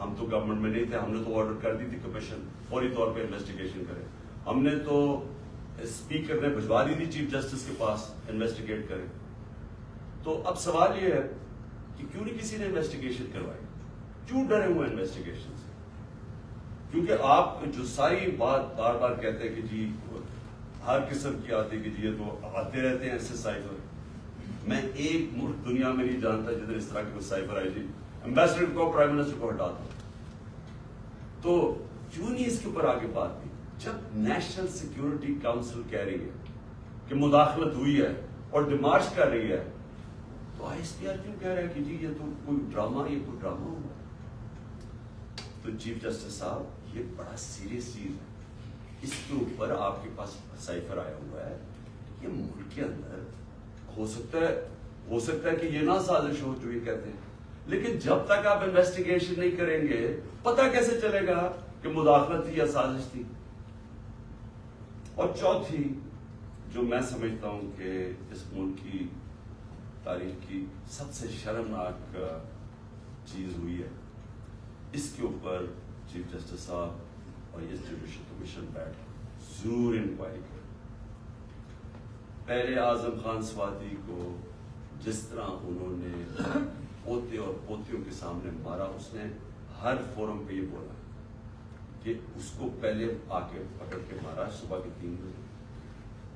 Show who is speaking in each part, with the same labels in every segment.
Speaker 1: ہم تو گورنمنٹ میں نہیں تھے, ہم نے تو آرڈر کر دی تھی کمیشن فوری طور پہ انویسٹیگیشن کرے. ہم نے تو اسپیکر نے بھجوا دی تھی چیف جسٹس کے پاس انویسٹیگیٹ کرے. تو اب سوال یہ ہے کہ کیوں نہیں کسی نے انویسٹیگیشن کروائی, کیوں ڈرے ہوئے انویسٹیگیشن سے؟ کیونکہ آپ جو ساری بات بار بار کہتے ہیں کہ جی ہر قسم کی آتی کہ جی یہ تو آتے رہتے ہیں ایسے سائبر. میں ایک ملک دنیا میں نہیں جانتا جدھر اس طرح کی کوئی سائبر آئی جی امبیسڈر کو پرائم منسٹر کو ہٹا دو. تو کیوں نہیں اس کے اوپر آگے بات کی؟ جب نیشنل سیکیورٹی کاؤنسل کہہ رہی ہے کہ مداخلت ہوئی ہے اور ڈیمارش کر رہی ہے, تو آئی ایس پی آر کیوں کہہ رہا ہے کہ جی یہ تو کوئی ڈرامہ, یہ کوئی ڈرامہ ہوا؟ تو چیف جسٹس صاحب یہ بڑا سیریس چیز ہے, اس کے اوپر آپ کے پاس سائفر آیا ہوا ہے. یہ ملک کے اندر ہو سکتا ہے کہ یہ نہ سازش ہو جو یہ کہتے ہیں, لیکن جب تک آپ انویسٹیگیشن نہیں کریں گے پتہ کیسے چلے گا کہ مداخلت تھی یا سازش تھی؟ اور چوتھی جو میں سمجھتا ہوں کہ اس ملک کی تاریخ کی سب سے شرمناک چیز ہوئی ہے, اس کے اوپر چیف جسٹس صاحب اور یہ جوڈیشل کمیشن بیٹھ ضرور انکوائری کرے. پہلے اعظم خان سواتی کو جس طرح انہوں نے پوتے اور پوتیوں کے سامنے مارا, اس نے ہر فورم پہ یہ بولا کہ اس کو پہلے آ کے پکڑ کے مارا صبح کے 3 بجے,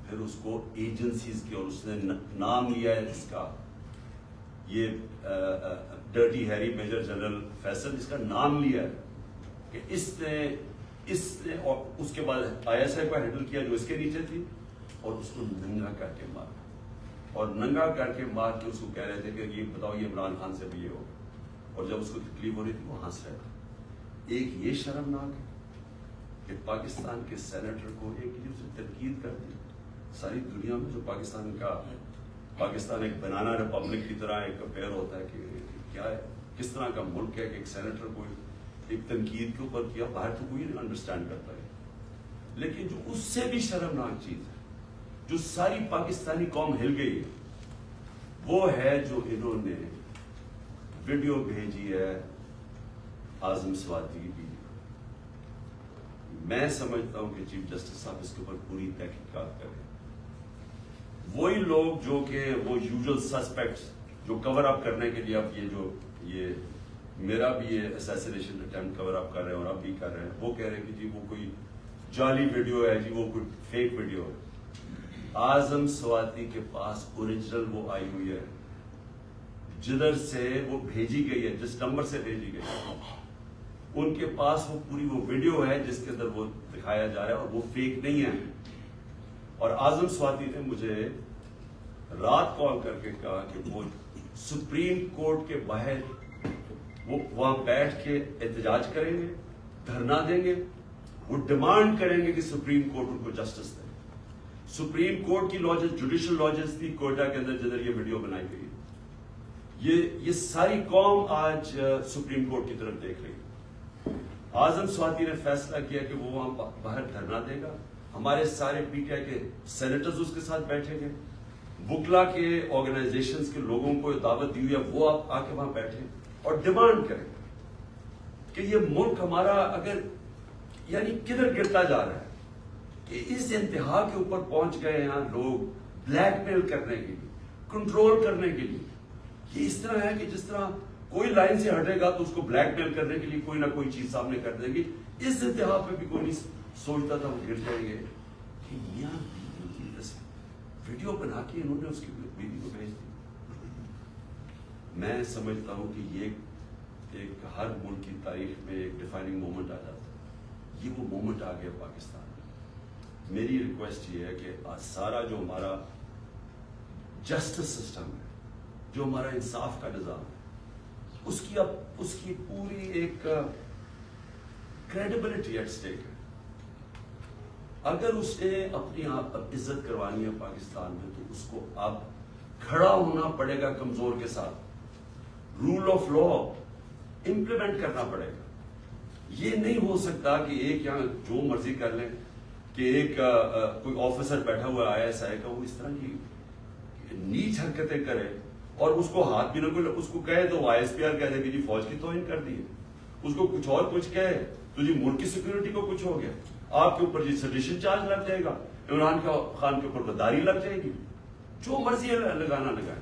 Speaker 1: پھر اس کو ایجنسیز کی, اور اس نے نام لیا ہے اس کا, یہ dirty Harry major general Faisal, اس کا نام لیا ہے کہ اس نے اور اس کے بعد آئی ایس آئی کو ہینڈل کیا جو اس کے نیچے تھی, اور اس کو ننگا کر کے مارا, اور ننگا کر کے مار کے اس کو کہہ رہے تھے کہ یہ بتاؤ یہ عمران خان سے بھی یہ ہوگا, اور جب اس کو تکلیف ہو رہی تھی وہ ہنس رہے تھے. ایک یہ شرمناک ہے کہ پاکستان کے سینیٹر کو ایک سے تنقید کر دی. ساری دنیا میں جو پاکستان ایک بنانا ریپبلک کی طرح ایک پیئر ہوتا ہے کہ کیا ہے, کس طرح کا ملک ہے کہ ایک سینیٹر کو ایک تنقید کے اوپر کیا, باہر تو کوئی انڈرسٹینڈ کرتا ہے. لیکن جو اس سے بھی شرمناک چیز ہے, جو ساری پاکستانی قوم ہل گئی ہے, وہ ہے جو انہوں نے ویڈیو بھیجی ہے اعظم سواتی کی. میں سمجھتا ہوں کہ چیف جسٹس صاحب اس کے اوپر پوری تحقیقات کریں. وہی لوگ جو کہ وہ یوزل سسپیکٹس جو کور اپ کرنے کے لیے اب یہ میرا بھی یہ اسیسینیشن اٹیمپٹ کور اپ کر رہے ہیں اور اب بھی کر رہے ہیں, وہ کہہ رہے ہیں کہ جی وہ کوئی جعلی ویڈیو ہے, جی وہ کوئی فیک ویڈیو ہے. اعظم سواتی کے پاس اوریجنل وہ آئی ہوئی ہے, جدھر سے وہ بھیجی گئی ہے, جس نمبر سے بھیجی گئی ہے, ان کے پاس وہ پوری وہ ویڈیو ہے جس کے اندر وہ دکھایا جا رہا ہے, اور وہ فیک نہیں ہے. اور اعظم سواتی نے مجھے رات کال کر کے کہا کہ وہ سپریم کورٹ کے باہر وہ وہاں بیٹھ کے احتجاج کریں گے, دھرنا دیں گے, وہ ڈیمانڈ کریں گے کہ سپریم کورٹ ان کو جسٹس دے. سپریم کورٹ کی لاجز جوڈیشل لاجز تھی کوئٹہ کے اندر جدھر یہ ویڈیو بنائی گئی. یہ ساری قوم آج سپریم کورٹ کی طرف دیکھ رہی ہے. اعظم سواتی نے فیصلہ کیا کہ وہ وہاں باہر دھرنا دے گا, ہمارے سارے پی ٹی آئی کے سینیٹرز اس کے ساتھ بیٹھیں گے, وکلا کے آرگنائزیشنز کے لوگوں کو دعوت دی ہوئی ہے, وہ آپ آ کے وہاں بیٹھیں اور ڈیمانڈ کریں کہ یہ ملک ہمارا اگر یعنی کدھر گرتا جا رہا ہے, کہ اس انتہا کے اوپر پہنچ گئے ہیں لوگ بلیک میل کرنے کے لیے, کنٹرول کرنے کے لیے. یہ اس طرح ہے کہ جس طرح کوئی لائن سے ہٹے گا تو اس کو بلیک میل کرنے کے لیے کوئی نہ کوئی چیز سامنے کر دیں گے. اس انتہا پہ بھی کوئی نہیں سوچتا تھا وہ گر جائیں گے کہ میاں ویڈیو بنا کے انہوں نے اس کی بیوی کو بھیج دی. میں سمجھتا ہوں کہ یہ ایک ہر ملک کی تاریخ میں ایک ڈیفائننگ مومنٹ آ جاتا ہے. یہ وہ مومنٹ آ گیا پاکستان میں. میری ریکویسٹ یہ ہے کہ سارا جو ہمارا جسٹس سسٹم ہے, جو ہمارا انصاف کا نظام ہے, اس کی پوری ایک کریڈیبلٹی ایٹ اسٹیک ہے. اگر اس نے اپنی آپ عزت کروانی ہے پاکستان میں, تو اس کو اب کھڑا ہونا پڑے گا کمزور کے ساتھ, رول آف لا امپلیمنٹ کرنا پڑے گا. یہ نہیں ہو سکتا کہ ایک یہاں جو مرضی کر لیں, کہ ایک کوئی آفیسر بیٹھا ہوا آئی ایس آئی کا وہ اس طرح کی نیچ حرکتیں کرے اور اس کو ہاتھ بھی نہ کوئی اس کو کہے تو آئی ایس پی آر کہہ دے کہ جی فوج کی توہین کر دی ہے. اس کو کچھ اور کچھ کہے تو جی ملک کی سیکورٹی کو کچھ ہو گیا، آپ کے اوپر جی سیڈیشن چارج لگ جائے گا، عمران خان کے اوپر غداری لگ جائے گی، جو مرضی لگانا لگائے۔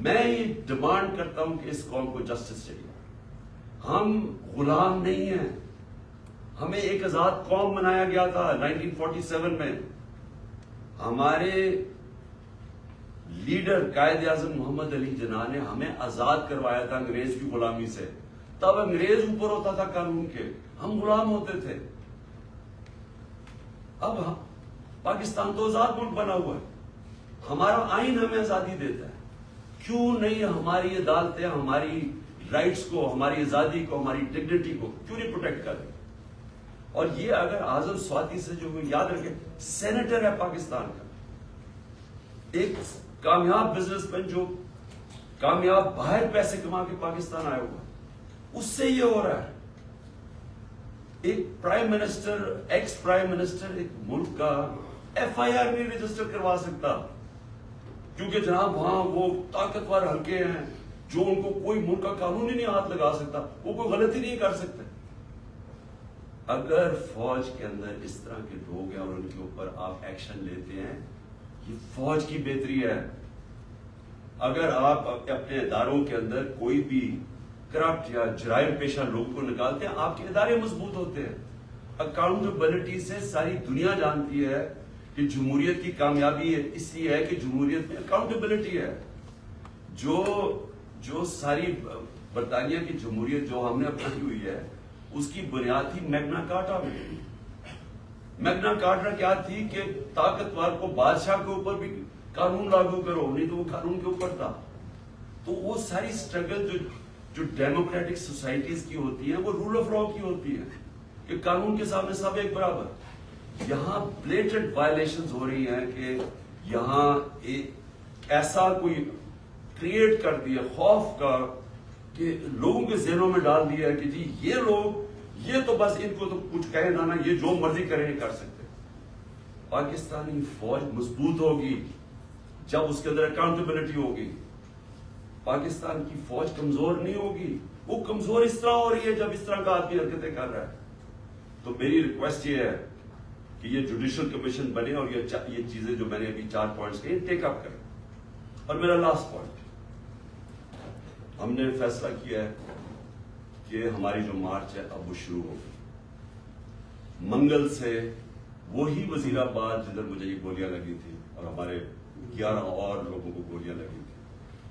Speaker 1: میں یہ ڈیمانڈ کرتا ہوں کہ اس قوم کو جسٹس چاہیے۔ ہم غلام نہیں ہیں، ہمیں ایک آزاد قوم بنایا گیا تھا 1947 میں۔ ہمارے لیڈر قائد اعظم محمد علی جناح نے ہمیں آزاد کروایا تھا انگریز کی غلامی سے۔ تب انگریز اوپر ہوتا تھا قانون کے، ہم غلام ہوتے تھے۔ اب پاکستان تو آزاد ملک بنا ہوا ہے، ہمارا آئین ہمیں آزادی دیتا ہے، کیوں نہیں ہماری عدالتیں ہماری رائٹس کو، ہماری آزادی کو، ہماری ڈگنیٹی کو کیوں نہیں پروٹیکٹ کر رہی؟ اور یہ اگر اعظم سواتی سے جو یاد رکھے، سینیٹر ہے پاکستان کا، ایک کامیاب بزنس مین جو کامیاب باہر پیسے کما کے پاکستان آیا ہوا، اس سے یہ ہو رہا ہے۔ ایک prime minister, ex prime minister ایک ملک کا ایف آئی آر نہیں رجسٹر کروا سکتا، کیونکہ جناب وہاں وہ طاقتور حلقے ہیں جو ان کو کوئی ملک کا قانون ہی نہیں ہاتھ لگا سکتا، وہ کوئی غلطی نہیں کر سکتے۔ اگر فوج کے اندر اس طرح کے لوگ ہیں اور ان کے اوپر آپ ایکشن لیتے ہیں، یہ فوج کی بہتری ہے۔ اگر آپ اپنے اداروں کے اندر کوئی بھی کرپٹ یا جرائم پیشہ لوگوں کو نکالتے ہیں، آپ کے ادارے مضبوط ہوتے ہیں۔ اکاؤنٹیبلٹی سے ساری دنیا جانتی ہے کہ جمہوریت کی کامیابی اس لیے ہے کہ جمہوریت میں اکاؤنٹیبلٹی ہے۔ جو ساری برطانیہ کی جمہوریت جو ہم نے اپنائی ہوئی ہے، اس کی بنیاد تھی میگنا کارٹا میں۔ میگنا کارٹا کیا تھی کہ طاقتور کو بادشاہ کے اوپر بھی قانون لاگو کرو، نہیں تو وہ قانون کے اوپر تھا۔ تو وہ ساری سٹرگل جو ڈیموکریٹک سوسائٹیز کی ہوتی ہیں، وہ رول آف لا کی ہوتی ہے کہ قانون کے سامنے سب ایک برابر۔ یہاں بلیٹنٹ وائلیشنز ہو رہی ہیں کہ یہاں ایسا کوئی کریٹ کر دیا خوف کا کہ لوگوں کے ذہنوں میں ڈال دیا ہے کہ جی یہ لوگ، یہ تو بس ان کو تو کچھ کہے نہ، یہ جو مرضی کریں کر سکتے۔ پاکستانی فوج مضبوط ہوگی جب اس کے اندر اکاؤنٹیبلٹی ہوگی۔ پاکستان کی فوج کمزور نہیں ہوگی، وہ کمزور اس طرح ہو رہی ہے جب اس طرح کا آدمی حرکتیں کر رہا ہے۔ تو میری ریکویسٹ یہ ہے کہ یہ جوڈیشل کمیشن بنے اور یہ چیزیں جو میں نے ابھی 4 پوائنٹس کہے ٹیک اپ کریں۔ اور میرا لاسٹ پوائنٹ، ہم نے فیصلہ کیا ہے کہ ہماری جو مارچ ہے اب وہ شروع ہوگی۔ منگل سے وہی وزیر آباد جدھر مجھے یہ گولیاں لگی تھی اور ہمارے 11 اور لوگوں کو گولیاں لگی تھی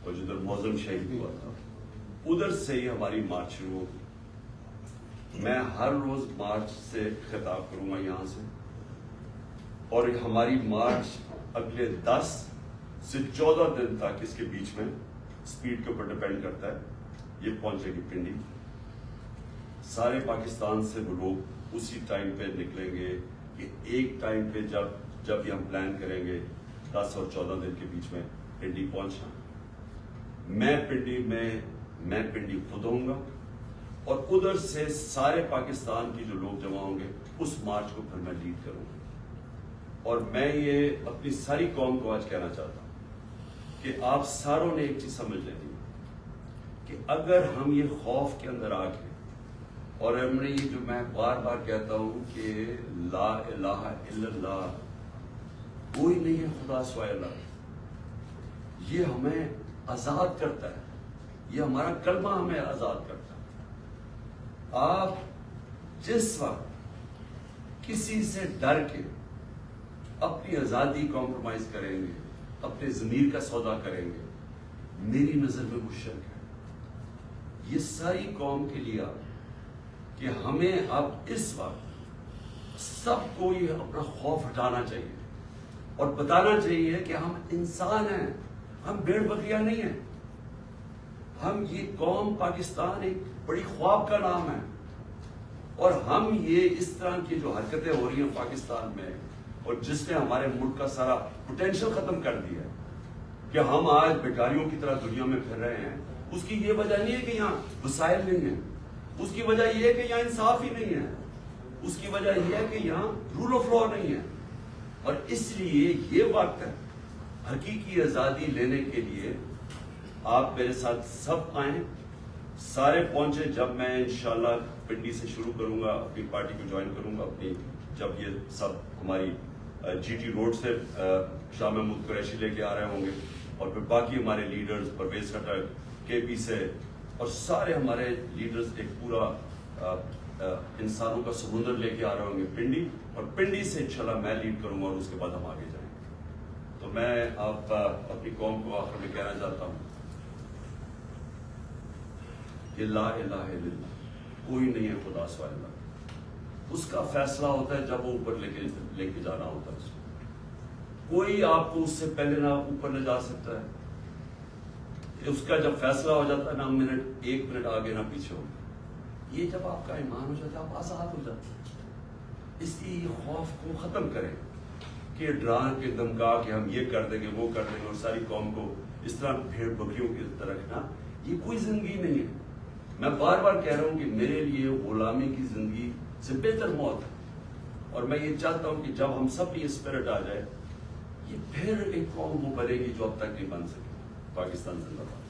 Speaker 1: اور جدھر معظم شہید ہوا تھا، ادھر سے ہی ہماری مارچ شروع ہوگی۔ میں ہر روز مارچ سے خطاب کروں گا یہاں سے، اور ہماری مارچ اگلے 10 سے 14 دن تک، اس کے بیچ میں سپیڈ کے اوپر ڈیپینڈ کرتا ہے، یہ پہنچے گی پنڈی۔ سارے پاکستان سے وہ لوگ اسی ٹائم پہ نکلیں گے کہ ایک ٹائم پہ جب یہ ہم پلان کریں گے 10 اور 14 دن کے بیچ میں پنڈی پہنچنا۔ میں پنڈی خود ہوں گا اور ادھر سے سارے پاکستان کی جو لوگ جمع ہوں گے اس مارچ کو پھر میں لیڈ کروں گا۔ اور میں یہ اپنی ساری قوم کو آج کہنا چاہتا ہوں کہ آپ ساروں نے ایک چیز سمجھ لینی کہ اگر ہم یہ خوف کے اندر آ کے، اور ہم نے یہ جو میں بار بار کہتا ہوں کہ لا الہ الا اللہ، کوئی نہیں ہے خدا سوائے اللہ، یہ ہمیں آزاد کرتا ہے، یہ ہمارا کلمہ ہمیں آزاد کرتا ہے۔ آپ جس وقت کسی سے ڈر کے اپنی آزادی کمپرومائز کریں گے، اپنے ضمیر کا سودا کریں گے، میری نظر میں وہ شرک ہے۔ یہ ساری قوم کے لیے کہ ہمیں اب اس وقت سب کو یہ اپنا خوف ہٹانا چاہیے اور بتانا چاہیے کہ ہم انسان ہیں، ہم بھیڑ بکریاں نہیں ہیں۔ ہم یہ قوم پاکستان ایک بڑی خواب کا نام ہے، اور ہم یہ اس طرح کی جو حرکتیں ہو رہی ہیں پاکستان میں، اور جس نے ہمارے ملک کا سارا پوٹینشل ختم کر دیا ہے کہ ہم آج بیکاریوں کی طرح دنیا میں پھر رہے ہیں، اس کی یہ وجہ نہیں ہے کہ یہاں وسائل نہیں ہیں، اس کی وجہ یہ ہے کہ یہاں انصاف ہی نہیں ہے، اس کی وجہ یہ ہے کہ یہاں رول آف لا نہیں ہے۔ اور اس لیے یہ وقت ہے حقیقی آزادی لینے کے لیے، آپ میرے ساتھ سب آئیں، سارے پہنچے. جب میں انشاءاللہ پنڈی سے شروع کروں گا, اپنی پارٹی کو جوائن کروں گا, اپنی جب یہ سب ہماری جی ٹی روڈ سے شاہ محمود قریشی لے کے آ رہے ہوں گے, اور پھر باقی ہمارے لیڈرز پرویز خٹک کے پی سے اور سارے ہمارے لیڈرز ایک پورا انسانوں کا سمندر لے کے آ رہے ہوں گے پنڈی, اور پنڈی سے انشاءاللہ میں لیڈ کروں گا اور اس کے بعد ہم آگے جائیں گے. تو میں آپ اپنی قوم کو آخر میں کہنا چاہتا ہوں کہ لا الہ الا اللہ, کوئی نہیں ہے خدا سوائے اللہ. اس کا فیصلہ ہوتا ہے جب وہ اوپر لے کے جانا ہوتا ہے اس کو. کوئی آپ کو اس سے پہلے نہ اوپر لے جا سکتا ہے. اس کا جب فیصلہ ہو جاتا ہے نہ ایک منٹ آگے نہ پیچھے ہو. یہ جب آپ کا ایمان ہو جاتا ہے آپ آزاد ہو جاتے ہیں. اس لیے یہ خوف کو ختم کریں کہ ڈرا کے دھمکا کہ ہم یہ کر دیں گے وہ کر دیں گے اور ساری قوم کو اس طرح بھیڑ بکریوں کی طرح رکھنا, یہ کوئی زندگی نہیں ہے. میں بار بار کہہ رہا ہوں کہ میرے لیے غلامی کی زندگی سے بہتر موت ہے, اور میں یہ چاہتا ہوں کہ جب ہم سب یہ اسپرٹ آ جائے, یہ پھر ایک قوم وہ بنے گی جو اب تک نہیں بن سکی. پاکستان زندہ باد.